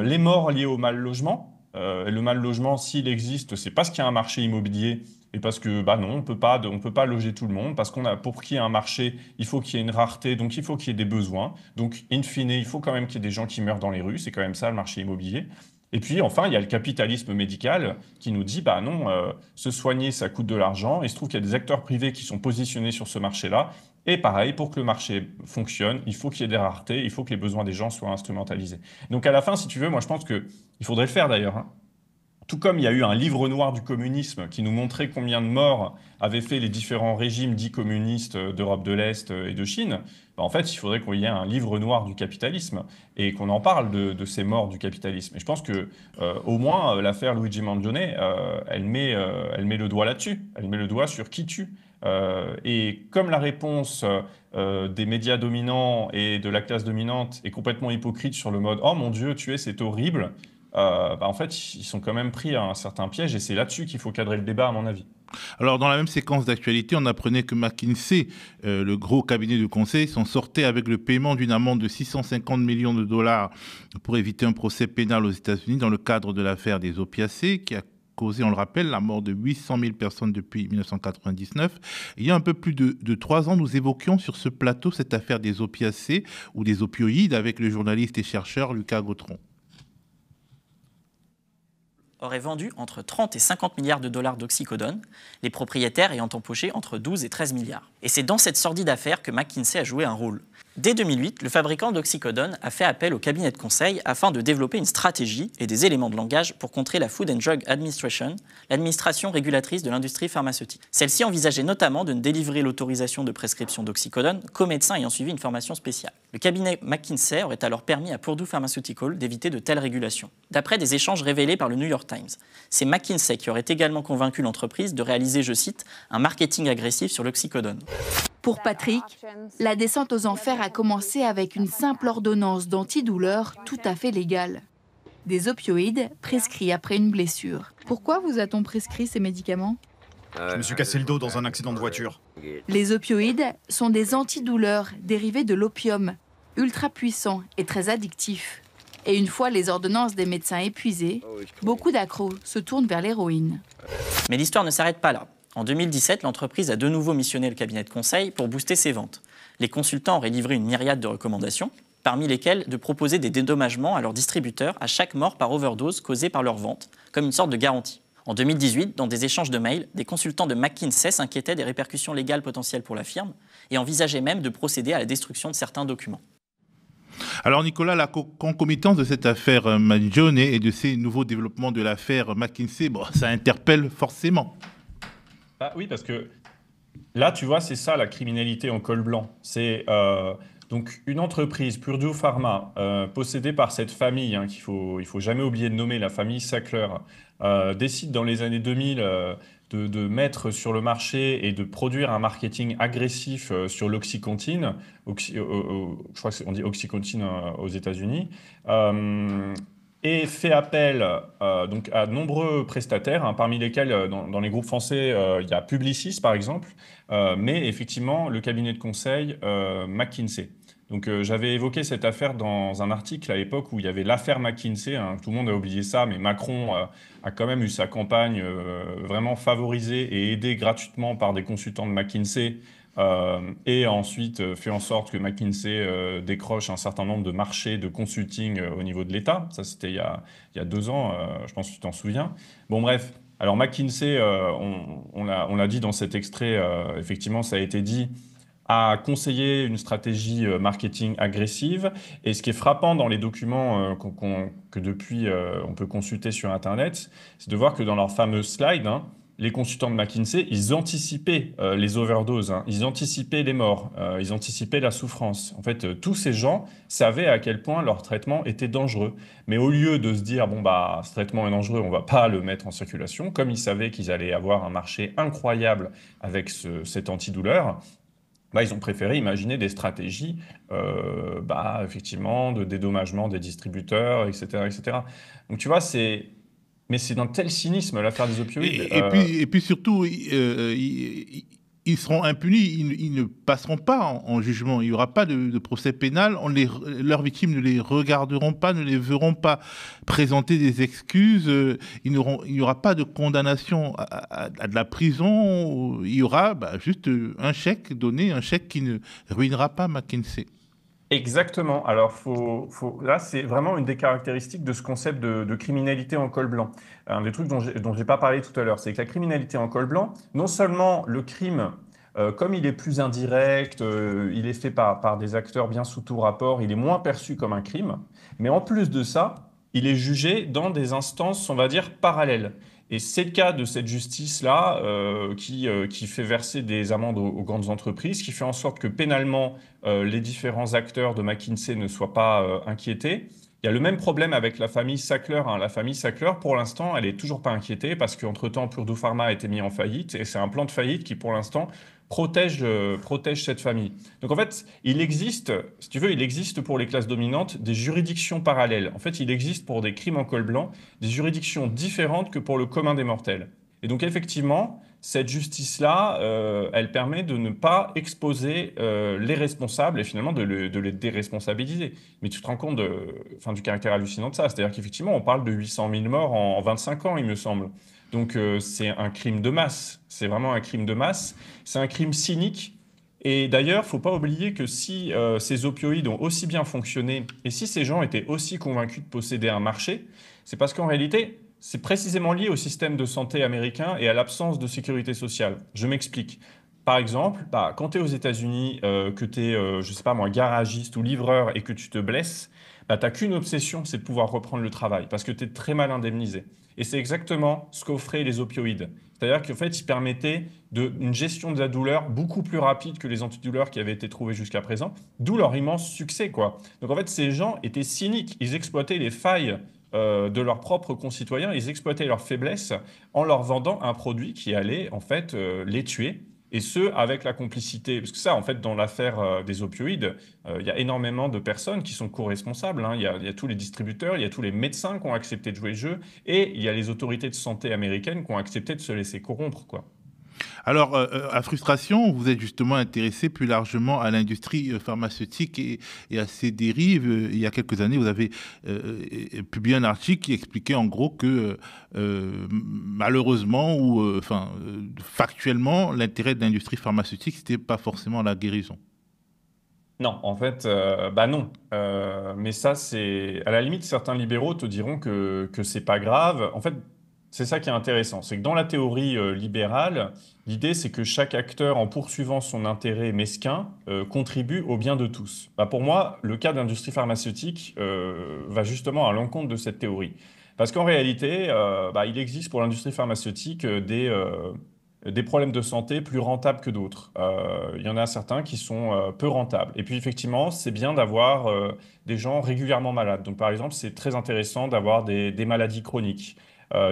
Les morts liés au mal logement. Et le mal logement, s'il existe, c'est parce qu'il y a un marché immobilier et parce que non, on peut pas loger tout le monde, parce pour qu'il y ait un marché, il faut qu'il y ait une rareté, donc il faut qu'il y ait des besoins. Donc, in fine, il faut quand même qu'il y ait des gens qui meurent dans les rues, c'est quand même ça le marché immobilier. Et puis enfin, il y a le capitalisme médical qui nous dit non, se soigner, ça coûte de l'argent. Il se trouve qu'il y a des acteurs privés qui sont positionnés sur ce marché-là. Et pareil, pour que le marché fonctionne, il faut qu'il y ait des raretés, il faut que les besoins des gens soient instrumentalisés. Donc à la fin, si tu veux, moi je pense qu'il faudrait le faire d'ailleurs, hein. Tout comme il y a eu un livre noir du communisme qui nous montrait combien de morts avaient fait les différents régimes dits communistes d'Europe de l'Est et de Chine, en fait, il faudrait qu'il y ait un livre noir du capitalisme et qu'on en parle de ces morts du capitalisme. Et je pense que, au moins, l'affaire Luigi Mangione, elle met le doigt là-dessus. Elle met le doigt sur qui tue. Et comme la réponse des médias dominants et de la classe dominante est complètement hypocrite sur le mode « Oh mon Dieu, tuer, c'est horrible », en fait, ils sont quand même pris à un certain piège et c'est là-dessus qu'il faut cadrer le débat, à mon avis. Alors, dans la même séquence d'actualité, on apprenait que McKinsey, le gros cabinet de conseil, s'en sortait avec le paiement d'une amende de 650 millions de dollars pour éviter un procès pénal aux États-Unis dans le cadre de l'affaire des opiacés qui a causé, on le rappelle, la mort de 800 000 personnes depuis 1999. Il y a un peu plus de 3 ans, nous évoquions sur ce plateau cette affaire des opiacés ou des opioïdes avec le journaliste et chercheur Lucas Gautron. Aurait vendu entre 30 et 50 milliards de dollars d'oxycodone, les propriétaires ayant empoché entre 12 et 13 milliards. Et c'est dans cette sordide affaire que McKinsey a joué un rôle. Dès 2008, le fabricant d'oxycodone a fait appel au cabinet de conseil afin de développer une stratégie et des éléments de langage pour contrer la Food and Drug Administration, l'administration régulatrice de l'industrie pharmaceutique. Celle-ci envisageait notamment de ne délivrer l'autorisation de prescription d'oxycodone qu'aux médecins ayant suivi une formation spéciale. Le cabinet McKinsey aurait alors permis à Purdue Pharmaceutical d'éviter de telles régulations. D'après des échanges révélés par le New York Times, c'est McKinsey qui aurait également convaincu l'entreprise de réaliser, je cite, un marketing agressif sur l'oxycodone. Pour Patrick, la descente aux enfers a commencé avec une simple ordonnance d'antidouleur tout à fait légale. Des opioïdes prescrits après une blessure. Pourquoi vous a-t-on prescrit ces médicaments ? Je me suis cassé le dos dans un accident de voiture. Les opioïdes sont des antidouleurs dérivés de l'opium, ultra puissants et très addictifs. Et une fois les ordonnances des médecins épuisées, beaucoup d'accros se tournent vers l'héroïne. Mais l'histoire ne s'arrête pas là. En 2017, l'entreprise a de nouveau missionné le cabinet de conseil pour booster ses ventes. Les consultants auraient livré une myriade de recommandations, parmi lesquelles de proposer des dédommagements à leurs distributeurs à chaque mort par overdose causée par leur vente, comme une sorte de garantie. En 2018, dans des échanges de mails, des consultants de McKinsey s'inquiétaient des répercussions légales potentielles pour la firme et envisageaient même de procéder à la destruction de certains documents. Alors Nicolas, la concomitance de cette affaire Mangione et de ces nouveaux développements de l'affaire McKinsey, ça interpelle forcément. Oui, parce que là, tu vois, c'est ça la criminalité en col blanc. C'est donc une entreprise, Purdue Pharma, possédée par cette famille, qu'il faut jamais oublier de nommer, la famille Sackler, décide dans les années 2000 de mettre sur le marché et de produire un marketing agressif sur l'Oxycontin. Je crois qu'on dit Oxycontin aux États-Unis. Et fait appel donc à nombreux prestataires, parmi lesquels, dans les groupes français, il y a Publicis, par exemple, mais effectivement, le cabinet de conseil McKinsey. Donc, j'avais évoqué cette affaire dans un article à l'époque où il y avait l'affaire McKinsey. Tout le monde a oublié ça, mais Macron a quand même eu sa campagne vraiment favorisée et aidée gratuitement par des consultants de McKinsey. Et ensuite fait en sorte que McKinsey décroche un certain nombre de marchés de consulting au niveau de l'État. Ça, c'était il y a 2 ans, je pense que tu t'en souviens. Bon, bref. Alors, McKinsey, on l'a dit dans cet extrait, effectivement, ça a été dit, a conseillé une stratégie marketing agressive. Et ce qui est frappant dans les documents que depuis on peut consulter sur Internet, c'est de voir que dans leurs fameux slides, les consultants de McKinsey, ils anticipaient les overdoses, ils anticipaient les morts, ils anticipaient la souffrance. En fait, tous ces gens savaient à quel point leur traitement était dangereux. Mais au lieu de se dire, ce traitement est dangereux, on ne va pas le mettre en circulation, comme ils savaient qu'ils allaient avoir un marché incroyable avec cet antidouleur, ils ont préféré imaginer des stratégies, effectivement, de dédommagement des distributeurs, etc., etc. Donc, tu vois, Mais c'est d'un tel cynisme, l'affaire des opioïdes. Et puis surtout, ils seront impunis, ils ne passeront pas en jugement, il n'y aura pas de procès pénal, leurs victimes ne les regarderont pas, ne les verront pas présenter des excuses, il n'y aura pas de condamnation à de la prison, il y aura juste un chèque donné, un chèque qui ne ruinera pas McKinsey. Exactement. Alors, là, c'est vraiment une des caractéristiques de ce concept de criminalité en col blanc. Un des trucs dont j'ai pas parlé tout à l'heure, c'est que la criminalité en col blanc, non seulement le crime, comme il est plus indirect, il est fait par des acteurs bien sous tout rapport, il est moins perçu comme un crime, mais en plus de ça, il est jugé dans des instances, on va dire, parallèles. Et c'est le cas de cette justice-là qui fait verser des amendes aux grandes entreprises, qui fait en sorte que pénalement, les différents acteurs de McKinsey ne soient pas inquiétés. Il y a le même problème avec la famille Sackler. La famille Sackler, pour l'instant, elle n'est toujours pas inquiétée parce qu'entre-temps, Purdue Pharma a été mis en faillite et c'est un plan de faillite qui, pour l'instant, protège cette famille. Donc en fait, il existe, si tu veux, il existe pour les classes dominantes des juridictions parallèles. En fait, il existe pour des crimes en col blanc des juridictions différentes que pour le commun des mortels. Et donc effectivement, cette justice-là, elle permet de ne pas exposer les responsables et finalement de les déresponsabiliser. Mais tu te rends compte du caractère hallucinant de ça. C'est-à-dire qu'effectivement, on parle de 800 000 morts en 25 ans, il me semble. Donc c'est un crime de masse, c'est vraiment un crime de masse, c'est un crime cynique. Et d'ailleurs, il ne faut pas oublier que si ces opioïdes ont aussi bien fonctionné et si ces gens étaient aussi convaincus de posséder un marché, c'est parce qu'en réalité, c'est précisément lié au système de santé américain et à l'absence de sécurité sociale. Je m'explique. Par exemple, quand tu es aux États-Unis, que tu es, je sais pas moi, garagiste ou livreur et que tu te blesses, tu n'as qu'une obsession, c'est de pouvoir reprendre le travail parce que tu es très mal indemnisé. Et c'est exactement ce qu'offraient les opioïdes. C'est-à-dire qu'en fait, ils permettaient une gestion de la douleur beaucoup plus rapide que les antidouleurs qui avaient été trouvés jusqu'à présent, d'où leur immense succès, quoi. Donc en fait, ces gens étaient cyniques. Ils exploitaient les failles de leurs propres concitoyens, ils exploitaient leurs faiblesses en leur vendant un produit qui allait en fait les tuer. Et ce, avec la complicité. Parce que ça, en fait, dans l'affaire des opioïdes, il y a énormément de personnes qui sont co-responsables. Il y a tous les distributeurs, il y a tous les médecins qui ont accepté de jouer le jeu, et il y a les autorités de santé américaines qui ont accepté de se laisser corrompre, quoi. Alors, à Frustration, vous êtes justement intéressé plus largement à l'industrie pharmaceutique et à ses dérives. Il y a quelques années, vous avez publié un article qui expliquait en gros que malheureusement ou factuellement, l'intérêt de l'industrie pharmaceutique, c'était pas forcément la guérison. Non, en fait, non. Mais ça, c'est à la limite, certains libéraux te diront que c'est pas grave. En fait, c'est ça qui est intéressant, c'est que dans la théorie libérale, l'idée c'est que chaque acteur, en poursuivant son intérêt mesquin, contribue au bien de tous. Pour moi, le cas d'industrie pharmaceutique va justement à l'encontre de cette théorie. Parce qu'en réalité, il existe pour l'industrie pharmaceutique des problèmes de santé plus rentables que d'autres. Il y en a certains qui sont peu rentables. Et puis effectivement, c'est bien d'avoir des gens régulièrement malades. Donc par exemple, c'est très intéressant d'avoir des maladies chroniques.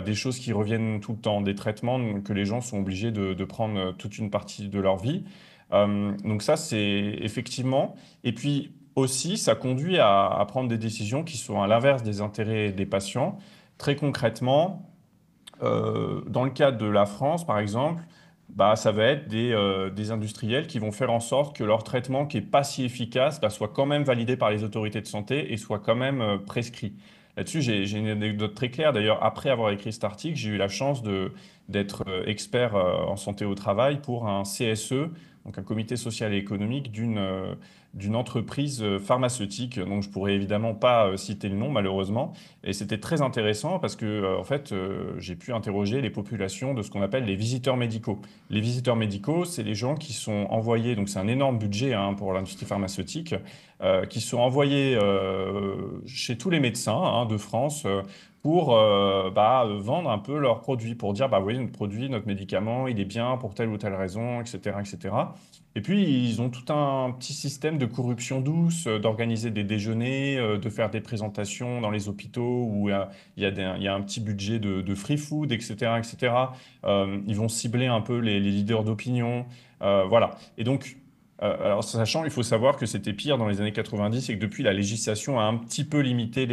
Des choses qui reviennent tout le temps, des traitements que les gens sont obligés de prendre toute une partie de leur vie. Donc ça, c'est effectivement... Et puis aussi, ça conduit à prendre des décisions qui sont à l'inverse des intérêts des patients. Très concrètement, dans le cas de la France, par exemple, ça va être des industriels qui vont faire en sorte que leur traitement, qui n'est pas si efficace, soit quand même validé par les autorités de santé et soit quand même prescrit. Là-dessus, j'ai une anecdote très claire. D'ailleurs, après avoir écrit cet article, j'ai eu la chance d'être expert en santé au travail pour un CSE, donc un comité social et économique d'une entreprise pharmaceutique. Donc, je pourrais évidemment pas citer le nom, malheureusement. Et c'était très intéressant parce que, en fait, j'ai pu interroger les populations de ce qu'on appelle les visiteurs médicaux. Les visiteurs médicaux, c'est les gens qui sont envoyés, donc c'est un énorme budget pour l'industrie pharmaceutique, qui sont envoyés chez tous les médecins de France pour vendre un peu leurs produits, pour dire, oui, notre produit, notre médicament, il est bien pour telle ou telle raison, etc., etc. Et puis, ils ont tout un petit système de corruption douce, d'organiser des déjeuners, de faire des présentations dans les hôpitaux où il y a un petit budget de free food, etc., etc. Ils vont cibler un peu les leaders d'opinion. Voilà. Et donc, Alors, sachant, il faut savoir que c'était pire dans les années 90 et que depuis, la législation a un petit peu limité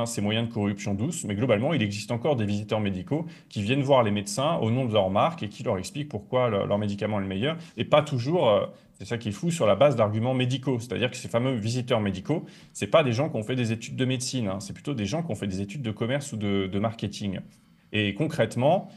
ces moyens de corruption douce. Mais globalement, il existe encore des visiteurs médicaux qui viennent voir les médecins au nom de leur marque et qui leur expliquent pourquoi leur médicament est le meilleur. Et pas toujours, c'est ça qui est fou, sur la base d'arguments médicaux. C'est-à-dire que ces fameux visiteurs médicaux, ce n'est pas des gens qui ont fait des études de médecine, hein, c'est plutôt des gens qui ont fait des études de commerce ou de marketing. Et concrètement,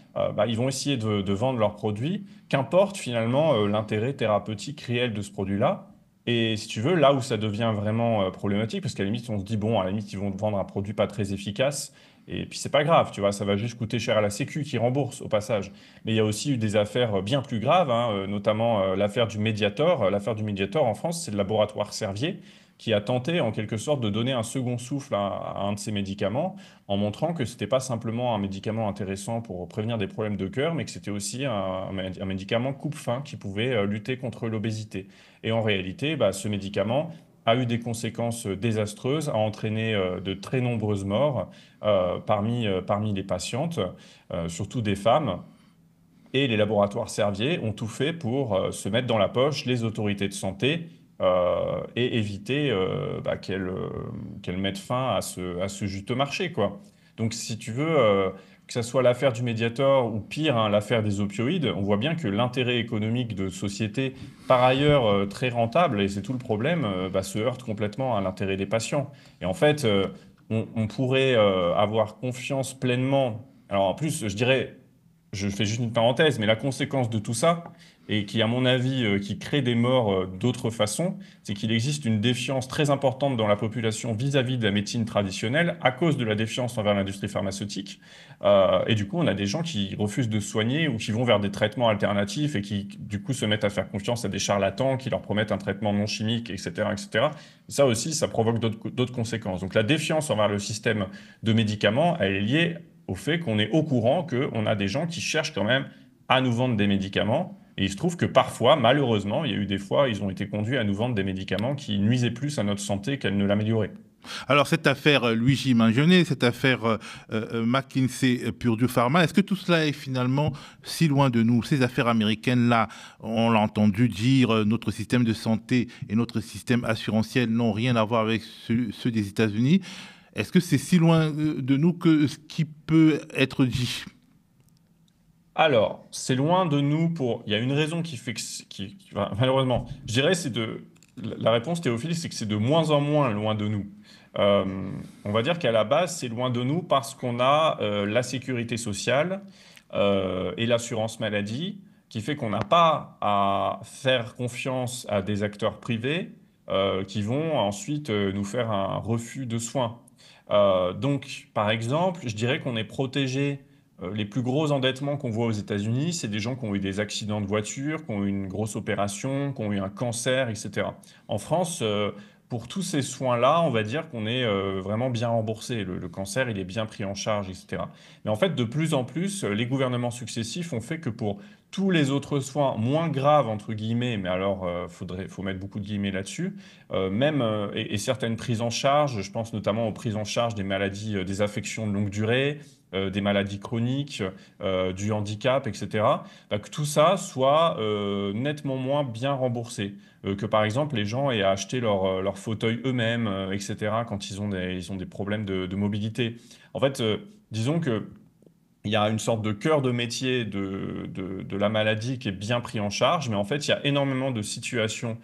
ils vont essayer de vendre leurs produits, qu'importe finalement l'intérêt thérapeutique réel de ce produit-là. Et si tu veux, là où ça devient vraiment problématique, parce qu'à la limite, on se dit, bon, à la limite, ils vont te vendre un produit pas très efficace, et puis c'est pas grave, tu vois, ça va juste coûter cher à la Sécu qui rembourse au passage. Mais il y a aussi eu des affaires bien plus graves, hein, notamment l'affaire du Mediator. L'affaire du Mediator en France, c'est le laboratoire Servier qui a tenté en quelque sorte de donner un second souffle à un de ces médicaments en montrant que ce n'était pas simplement un médicament intéressant pour prévenir des problèmes de cœur, mais que c'était aussi un médicament coupe-faim qui pouvait lutter contre l'obésité. Et en réalité, ce médicament a eu des conséquences désastreuses, a entraîné de très nombreuses morts parmi les patientes, surtout des femmes. Et les laboratoires Servier ont tout fait pour se mettre dans la poche les autorités de santé et éviter qu'elles mettent fin à ce juteux marché, quoi. Donc, si tu veux, que ce soit l'affaire du Mediator ou pire, hein, l'affaire des opioïdes, on voit bien que l'intérêt économique de sociétés, par ailleurs très rentable, et c'est tout le problème, se heurte complètement à l'intérêt des patients. Et en fait, on pourrait avoir confiance pleinement. Alors, en plus, je dirais, je fais juste une parenthèse, mais la conséquence de tout ça, et qui, à mon avis, qui crée des morts d'autres façons, c'est qu'il existe une défiance très importante dans la population vis-à-vis de la médecine traditionnelle à cause de la défiance envers l'industrie pharmaceutique. Et du coup, on a des gens qui refusent de se soigner ou qui vont vers des traitements alternatifs et qui, du coup, se mettent à faire confiance à des charlatans qui leur promettent un traitement non chimique, etc., etc. Et ça aussi, ça provoque d'autres conséquences. Donc, la défiance envers le système de médicaments, elle est liée au fait qu'on est au courant qu'on a des gens qui cherchent quand même à nous vendre des médicaments. Et il se trouve que parfois, malheureusement, il y a eu des fois, ils ont été conduits à nous vendre des médicaments qui nuisaient plus à notre santé qu'elles ne l'amélioraient. Alors, cette affaire Luigi Mangione, cette affaire McKinsey Purdue Pharma, est-ce que tout cela est finalement si loin de nous? Ces affaires américaines-là, on l'a entendu dire, notre système de santé et notre système assurantiel n'ont rien à voir avec ceux des États-Unis. Est-ce que c'est si loin de nous que ce qui peut être dit? Alors, c'est loin de nous il y a une raison qui fait que... malheureusement, je dirais, la réponse, Théophile, c'est que c'est de moins en moins loin de nous. On va dire qu'à la base, c'est loin de nous parce qu'on a la sécurité sociale et l'assurance maladie, qui fait qu'on n'a pas à faire confiance à des acteurs privés qui vont ensuite nous faire un refus de soins. Donc, par exemple, je dirais qu'on est protégé. Les plus gros endettements qu'on voit aux États-Unis, c'est des gens qui ont eu des accidents de voiture, qui ont eu une grosse opération, qui ont eu un cancer, etc. En France, pour tous ces soins-là, on va dire qu'on est vraiment bien remboursé. Le cancer, il est bien pris en charge, etc. Mais en fait, de plus en plus, les gouvernements successifs ont fait que pour tous les autres soins moins graves, entre guillemets, mais alors faut mettre beaucoup de guillemets là-dessus, et certaines prises en charge, je pense notamment aux prises en charge des maladies, des affections de longue durée, des maladies chroniques, du handicap, etc., que tout ça soit nettement moins bien remboursé. Que par exemple, les gens aient à acheter leur fauteuil eux-mêmes, etc., quand ils ont des problèmes de mobilité. En fait, disons que il y a une sorte de cœur de métier de la maladie qui est bien pris en charge, mais en fait, il y a énormément de situations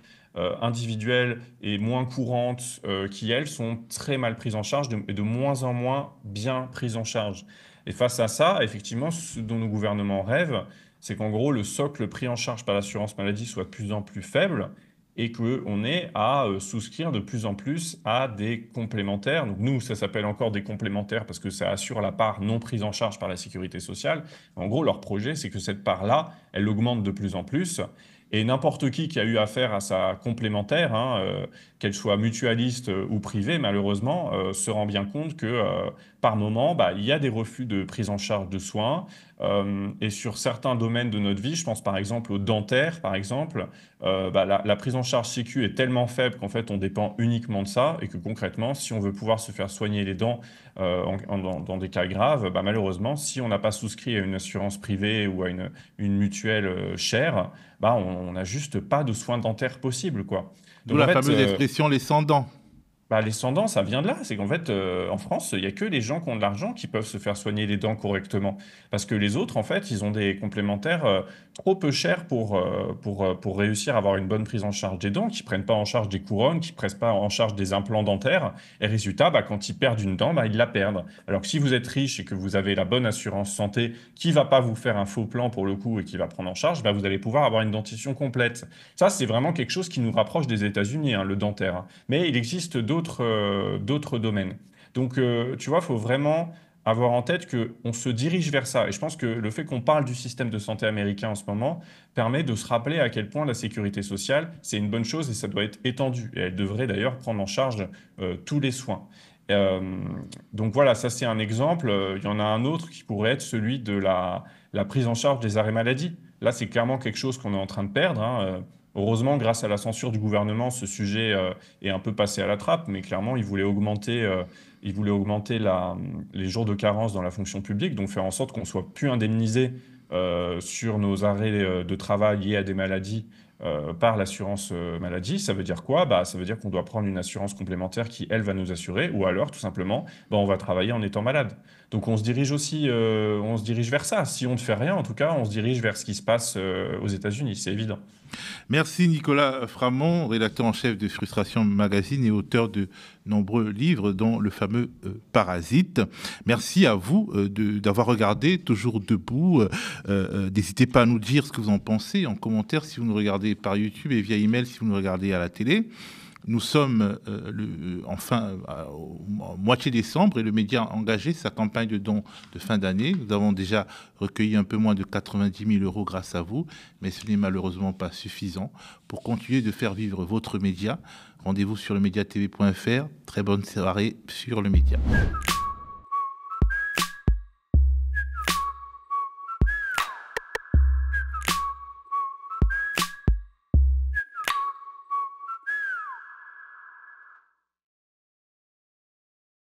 individuelles et moins courantes qui, elles, sont très mal prises en charge et de moins en moins bien prises en charge. Et face à ça, effectivement, ce dont nos gouvernements rêvent, c'est qu'en gros, le socle pris en charge par l'assurance maladie soit de plus en plus faible et qu'on ait à souscrire de plus en plus à des complémentaires. Donc nous, ça s'appelle encore des complémentaires parce que ça assure la part non prise en charge par la sécurité sociale. En gros, leur projet, c'est que cette part-là, elle augmente de plus en plus. Et n'importe qui a eu affaire à sa complémentaire, qu'elle soit mutualiste ou privée, malheureusement, se rend bien compte que par moment, il y a des refus de prise en charge de soins. Et sur certains domaines de notre vie, je pense par exemple au dentaire, par exemple, la prise en charge sécu est tellement faible qu'en fait on dépend uniquement de ça et que concrètement, si on veut pouvoir se faire soigner les dents dans des cas graves, malheureusement, si on n'a pas souscrit à une assurance privée ou à une mutuelle chère, on n'a juste pas de soins dentaires possibles, quoi. D'où la fameuse expression les sans-dents. Les sans-dents, ça vient de là. C'est qu'en fait, en France, il n'y a que les gens qui ont de l'argent qui peuvent se faire soigner les dents correctement. Parce que les autres, en fait, ils ont des complémentaires trop peu chers pour réussir à avoir une bonne prise en charge des dents, qui ne prennent pas en charge des couronnes, qui ne prennent pas en charge des implants dentaires. Et résultat, quand ils perdent une dent, ils la perdent. Alors que si vous êtes riche et que vous avez la bonne assurance santé, qui ne va pas vous faire un faux plan pour le coup et qui va prendre en charge, vous allez pouvoir avoir une dentition complète. Ça, c'est vraiment quelque chose qui nous rapproche des États-Unis, le dentaire. Mais il existe d'autres domaines. Donc, tu vois, il faut vraiment avoir en tête qu'on se dirige vers ça. Et je pense que le fait qu'on parle du système de santé américain en ce moment permet de se rappeler à quel point la sécurité sociale, c'est une bonne chose et ça doit être étendu. Et elle devrait d'ailleurs prendre en charge tous les soins. Donc voilà, ça c'est un exemple. Il y en a un autre qui pourrait être celui de la prise en charge des arrêts maladie. Là, c'est clairement quelque chose qu'on est en train de perdre. Heureusement, grâce à la censure du gouvernement, ce sujet est un peu passé à la trappe, mais clairement, il voulait augmenter les jours de carence dans la fonction publique, donc faire en sorte qu'on ne soit plus indemnisé sur nos arrêts de travail liés à des maladies par l'assurance maladie. Ça veut dire quoi? Ça veut dire qu'on doit prendre une assurance complémentaire qui, elle, va nous assurer, ou alors, tout simplement, on va travailler en étant malade. Donc on se dirige aussi vers ça. Si on ne fait rien, en tout cas, on se dirige vers ce qui se passe aux États-Unis, c'est évident. Merci Nicolas Framont, rédacteur en chef de Frustration Magazine et auteur de nombreux livres, dont le fameux Parasite. Merci à vous d'avoir regardé Toujours Debout. N'hésitez pas à nous dire ce que vous en pensez en commentaire si vous nous regardez par YouTube et via email si vous nous regardez à la télé. Nous sommes en moitié décembre et le média a engagé sa campagne de dons de fin d'année. Nous avons déjà recueilli un peu moins de 90 000 € grâce à vous, mais ce n'est malheureusement pas suffisant. Pour continuer de faire vivre votre média, rendez-vous sur lemediatv.fr. Très bonne soirée sur le média.